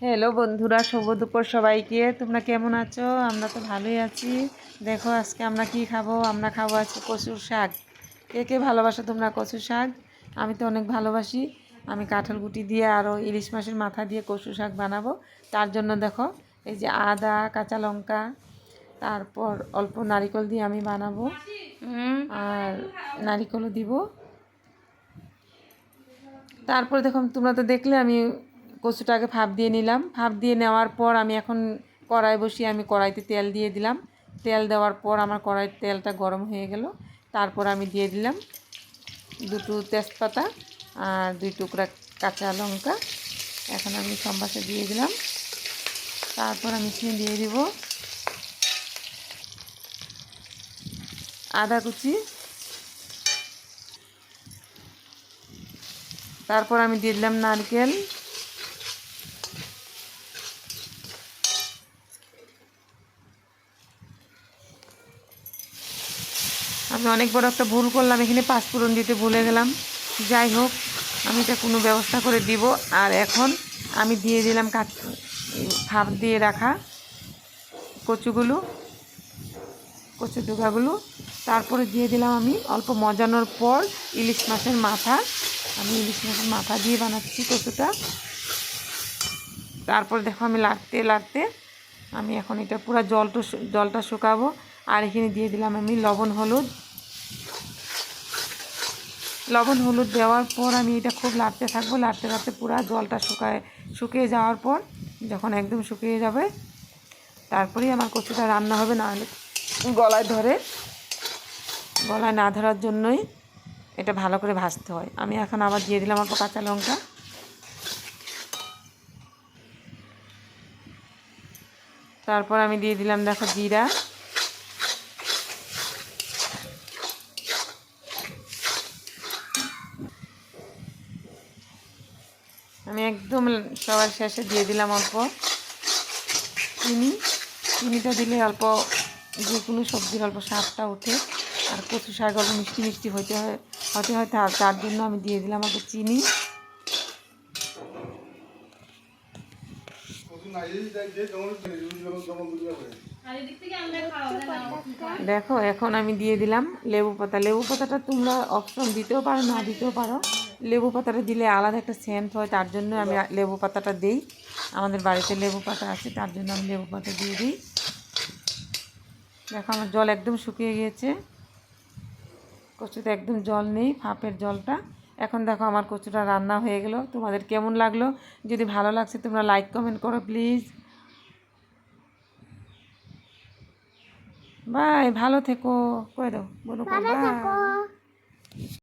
Hello বন্ধুরা, শুভ দুপুর সবাইকে। তোমরা কেমন আছো? আমরা তো ভালোই আছি। দেখো আজকে আমরা কি খাবো। আমরা খাবো আজকে কচুর শাক। কে কে ভালোবাসো তোমরা কচুর শাক? আমি তো অনেক ভালোবাসি। আমি কাঁঠাল গুটি দিয়ে আরও ইলিশ মাছের মাথা দিয়ে কচু শাক বানাবো। তার জন্য দেখো এই যে আদা, কাঁচা লঙ্কা, তারপর অল্প নারিকেল দিয়ে আমি বানাবো, আর নারিকেলও দিব। তারপর দেখো তোমরা তো দেখলে আমি কচুটাকে ভাপ দিয়ে নিলাম। ভাপ দিয়ে নেওয়ার পর আমি এখন কড়াই বসিয়ে আমি কড়াইতে তেল দিয়ে দিলাম। তেল দেওয়ার পর আমার কড়াইয়ের তেলটা গরম হয়ে গেল। তারপর আমি দিয়ে দিলাম দুটো তেজপাতা আর 2 টুকরা কাঁচা লঙ্কা। এখন আমি সম্বাসে দিয়ে দিলাম। তারপর আমি এখানে দিয়ে দিব আদা কুচি। তারপর আমি দিয়ে দিলাম নারকেল। আমি অনেক বড় একটা ভুল করলাম, এখানে পাঁচফোড়ন দিতে ভুলে গেলাম। যাই হোক, আমি এটা কোনো ব্যবস্থা করে দিব। আর এখন আমি দিয়ে দিলাম ভাপ দিয়ে রাখা কচু ডুগাগুলো। তারপরে দিয়ে দিলাম আমি অল্প মজানোর পর ইলিশ মাছের মাথা। আমি ইলিশ মাছের মাথা দিয়ে বানাচ্ছি কচুটা। তারপর দেখো আমি লাড়তে আমি এখন এটা পুরো জলটা শুকাবো। আর এখানে দিয়ে দিলাম আমি লবণ হলুদ দেওয়ার পর আমি এটা খুব লাড়তে থাকবো। লাড়তে পুরো জলটা শুকিয়ে যাওয়ার পর, যখন একদম শুকিয়ে যাবে, তারপরেই আমার কচুটা রান্না হবে। না হলে গলায় না ধরার জন্যই এটা ভালো করে ভাজতে হয়। আমি এখন আবার দিয়ে দিলাম অল্প কাঁচা লঙ্কা। তারপর আমি দিয়ে দিলাম দেখো জিরা। আমি একদম সবার শেষে দিয়ে দিলাম অল্প চিনিটা দিলে অল্প যে কোনো সবজির অল্প স্বাদটা ওঠে। আর কচু শাক অল্প মিষ্টি হতে হয় তার জন্য আমি দিয়ে দিলাম অল্প চিনি। দেখো এখন আমি দিয়ে দিলাম লেবু পাতাটা তোমরা অপশন দিতেও পারো, না দিতেও পারো। লেবু পাতাটা দিলে আলাদা একটা সেন্ট হয়, তার জন্য আমি লেবু পাতাটা দিই। আমাদের বাড়িতে লেবু পাতা আছে, তার জন্য আমি লেবু পাতা দিয়ে দিই। দেখো আমার জল একদম শুকিয়ে গিয়েছে। কচুতে একদম জল নেই, ভাপের জলটা। এখন দেখো আমার কচুটা রান্না হয়ে গেল। তোমাদের কেমন লাগলো? যদি ভালো লাগছে তোমরা লাইক কমেন্ট করো প্লিজ। বাই, ভালো থেকো। কই দাও, বলো বাই।